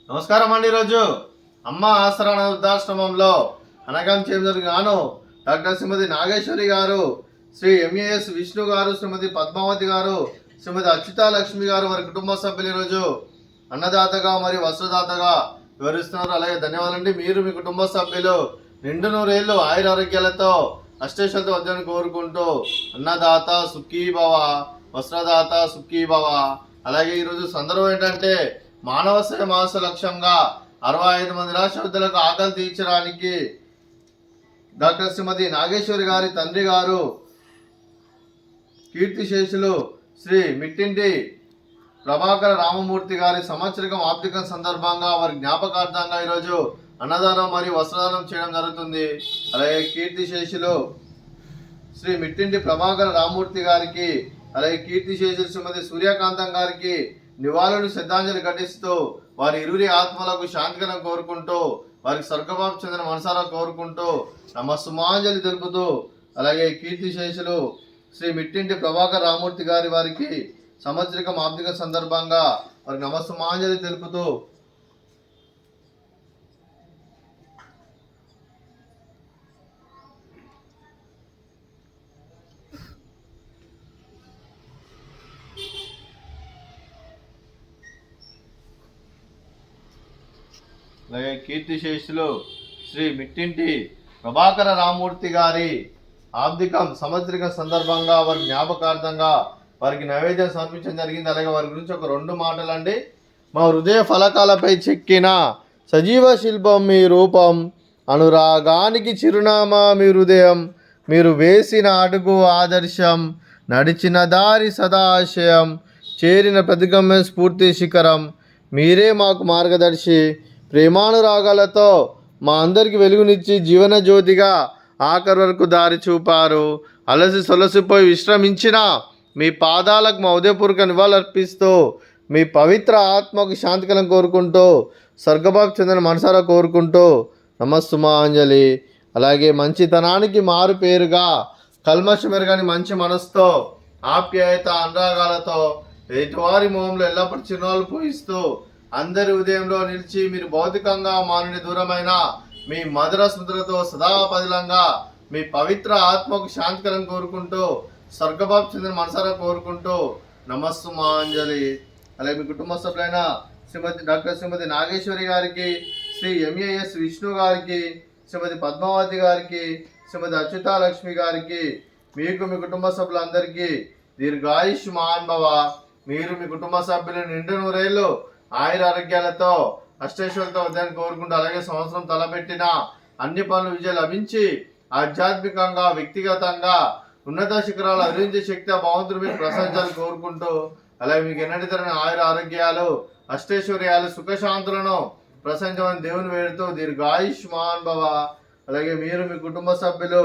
నమస్కారం అండి. ఈరోజు అమ్మ ఆసరా వృద్ధాశ్రమంలో అనగం చేయగాను డాక్టర్ శ్రీమతి నాగేశ్వరి గారు, శ్రీ ఎంఏఎస్ విష్ణు గారు, శ్రీమతి పద్మావతి గారు, శ్రీమతి అచ్యుతాలక్ష్మి గారు వారి కుటుంబ సభ్యులు ఈరోజు అన్నదాతగా మరియు వస్త్రదాతగా వివరిస్తున్నారు. అలాగే ధన్యవాదాలండి. మీరు మీ కుటుంబ సభ్యులు నిండు నూరేళ్లు ఆయురారోగ్యాలతో అష్టేశ్వరతో వద్దని కోరుకుంటూ అన్నదాత సుఖీ భవ, వస్త్రదాత సుఖీ భవ. అలాగే ఈరోజు సందర్భం ఏంటంటే మానవ సేవ మాస లక్ష్యంగా 65 మంది రాష్ట్రపతులకు ఆకలి తీర్చడానికి డాక్టర్ శ్రీమతి నాగేశ్వరి గారి తండ్రి గారు కీర్తిశేషులు శ్రీ మిట్టింటి ప్రభాకర రామమూర్తి గారి సంవత్సరికం ఆర్థిక సందర్భంగా వారి జ్ఞాపకార్థంగా ఈరోజు అన్నదానం మరియు వస్త్రదానం చేయడం జరుగుతుంది. అలాగే కీర్తిశేషులు శ్రీ మిట్టింటి ప్రభాకర రామమూర్తి గారికి, అలాగే కీర్తిశేషులు శ్రీమతి సూర్యకాంతం గారికి నివాళులు శ్రద్ధాంజలి ఘటిస్తూ వారి ఇరువురి ఆత్మలకు శాంతికరం కోరుకుంటూ వారికి స్వర్గభావం చెందిన మనసారా కోరుకుంటూ నమస్సుమాంజలి తెలుపుతూ, అలాగే కీర్తిశేషులు శ్రీ మిట్టింటి ప్రభాకర్ రామమూర్తి గారి వారికి సంవత్సరికం ఆర్థిక సందర్భంగా వారికి నమస్సుమాంజలి తెలుపుతూ అలాగే కీర్తిశేషులు శ్రీ మిట్టింటి ప్రభాకర రామమూర్తి గారి ఆర్థికం సంవత్సరిక సందర్భంగా వారి జ్ఞాపకార్థంగా వారికి నైవేద్యం సమర్పించడం జరిగింది. అలాగే వారి గురించి ఒక 2 మాటలండి. మా హృదయ ఫలకాలపై చెక్కిన సజీవ శిల్పం మీ రూపం, అనురాగానికి చిరునామా మీ హృదయం, మీరు వేసిన అడుగు ఆదర్శం, నడిచిన దారి సదాశయం, చేరిన ప్రతిగమ్యం స్ఫూర్తి శిఖరం, మీరే మాకు మార్గదర్శి, ప్రేమానురాగాలతో మా అందరికి వెలుగునిచ్చి జీవన జ్యోతిగా ఆఖరి వరకు దారి చూపారు. అలసి సొలసిపోయి విశ్రమించిన మీ పాదాలకు మా ఉదయపూర్వక నివాళులర్పిస్తూ మీ పవిత్ర ఆత్మకు శాంతికలం కోరుకుంటూ స్వర్గభావం చెందిన మనసారా కోరుకుంటూ నమస్సుమాంజలి. అలాగే మంచితనానికి మారు పేరుగా కల్మషమెరగని మంచి మనసుతో ఆప్యాయత అనురాగాలతో ఎటువారి మొహంలో ఎల్లప్పుడూ చిరునవ్వులు పూయిస్తూ అందరి ఉదయంలో నిలిచి మీరు భౌతికంగా మానుని దూరమైన మీ మధుర స్మృతులతో సదాపదిలంగా మీ పవిత్ర ఆత్మకు శాంతికరం కోరుకుంటూ స్వర్గభావం చెందిన మనసారా కోరుకుంటూ నమస్సుమాంజలి. అలాగే మీ కుటుంబ సభ్యులైన డాక్టర్ శ్రీమతి నాగేశ్వరి గారికి, శ్రీ ఎంఏఎస్ విష్ణు గారికి, శ్రీమతి పద్మావతి గారికి, శ్రీమతి అచ్యుతాలక్ష్మి గారికి, మీకు మీ కుటుంబ సభ్యులందరికీ దీర్ఘాయుష్మాన్ భవ. మీరు మీ కుటుంబ సభ్యులు నిండు నూరేళ్లు ఆయురారోగ్యాలతో అష్టేశ్వరులతో వద్దని కోరుకుంటూ, అలాగే సంవత్సరం తలపెట్టిన అన్ని పనులు విజయం లభించి ఆధ్యాత్మికంగా వ్యక్తిగతంగా ఉన్నత శిఖరాలు అభివృద్ధి శక్తి భగవంతుడు మీకు ప్రశంసలు కోరుకుంటూ, అలాగే మీకు ఎన్నటి తరని ఆయుర ఆరోగ్యాలు అష్టైశ్వర్యాలు సుఖశాంతులను ప్రశంసమని దేవుని వేడుతూ దీర్ఘాయుష్మాన్ భవ. అలాగే మీరు మీ కుటుంబ సభ్యులు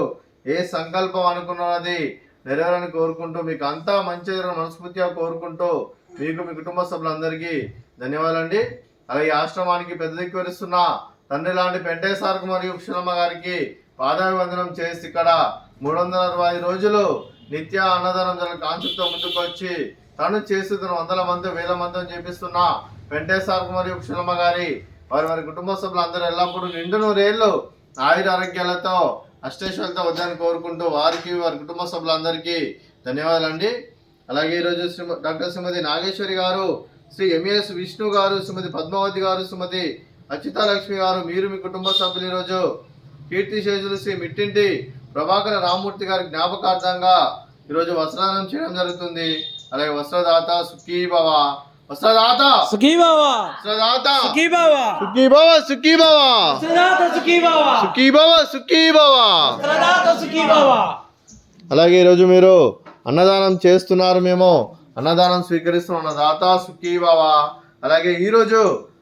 ఏ సంకల్పం అనుకున్నది నెరవేరని కోరుకుంటూ మీకు అంతా మంచి మనస్ఫూర్తిగా కోరుకుంటూ మీకు మీ కుటుంబ సభ్యులందరికీ ధన్యవాదాలండి. అలాగే ఆశ్రమానికి పెద్ద దిక్కు వరిస్తున్న తండ్రి లాంటి పెంటేశ్వరకు మరియు పుష్పమ్మ గారికి పాదాభివందనం చేసి ఇక్కడ 365 రోజులు నిత్య అన్నదానం జరగ కాన్సెప్ట్తో ముందుకు వచ్చి తను చేస్తున్న 100 మంది 1000 మందిని చేపిస్తున్న పెంటేశ్వరకు మరియు పుష్పమ్మ గారి వారి కుటుంబ సభ్యులందరూ ఎల్లప్పుడూ నిండు నూరేళ్లు ఆయుర ఆరోగ్యాలతో అష్టేశ్వరులతో వద్దని కోరుకుంటూ వారికి వారి కుటుంబ సభ్యులందరికీ ధన్యవాదాలండి. అలాగే ఈరోజు డాక్టర్ శ్రీమతి నాగేశ్వరి గారు, శ్రీ ఎంఏఎస్ విష్ణు గారు, శ్రీమతి పద్మావతి గారు, శ్రీమతి అచ్యుతాలక్ష్మి గారు, మీరు మీ కుటుంబ సభ్యులు ఈరోజు కీర్తిశేషులు శ్రీ మిట్టింటి ప్రభాకర రామమూర్తి గారి జ్ఞాపకార్థంగా ఈరోజు వస్త్రదానం చేయడం జరుగుతుంది. అలాగే వస్త్రదాత సుఖీ భవ, వస్త్రదాత సుఖీ భవ, వస్త్రదాత సుఖీ భవ, సుఖీ భవ సుఖీ భవ, వస్త్రదాత సుఖీ భవ, సుఖీ భవ సుఖీ భవ, వస్త్రదాత సుఖీ భవ. అలాగే ఈరోజు మీరు అన్నదానం చేస్తున్నారు, మేము అన్నదానం స్వీకరిస్తున్న అన్నదాత సుఖీ భవ. అలాగే ఈరోజు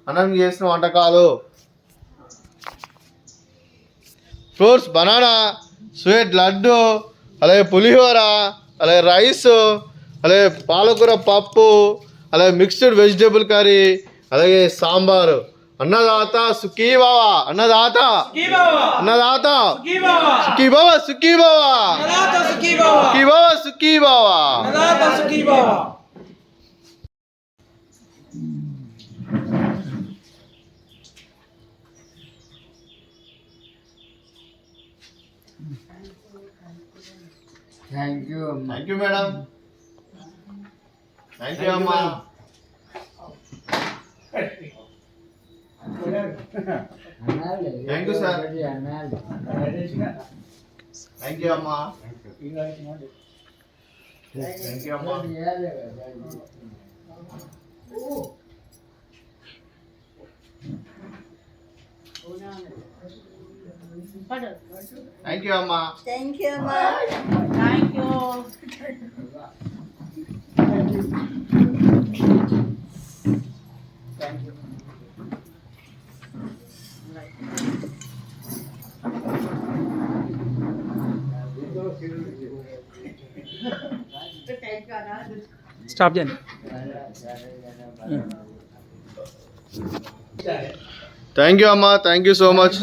అన్నం చేసిన వంటకాలు ఫ్రూట్స్, బనానా, స్వీట్ లడ్డు, అలాగే పులిహోర, అలాగే రైస్, అలాగే పాలకూర పప్పు, అలాగే మిక్స్డ్ వెజిటేబుల్ కర్రీ, అలాగే సాంబారు. అన్నదాత సుఖీ భవ, అన్నదాత అన్నదాత సుఖీ భవ, సుఖీ భవ, సుఖీ భవ, సుఖీ భవ. Thank you thank you madam. Thank you అమ్మా. Thank you sir. Thank you అమ్మా. థ్యాంక్ యూ అమ్మా. థ్యాంక్ యూ అమ్మా. థ్యాంక్ యూ అమ్మా. Thank you. స్టాప్ చేయండి. థ్యాంక్ యూ అమ్మా. Thank you so much.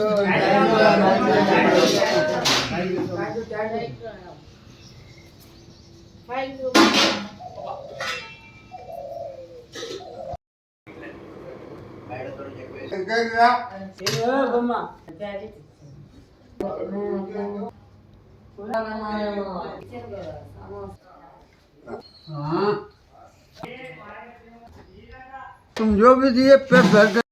तुम जो भी दिए पेट भर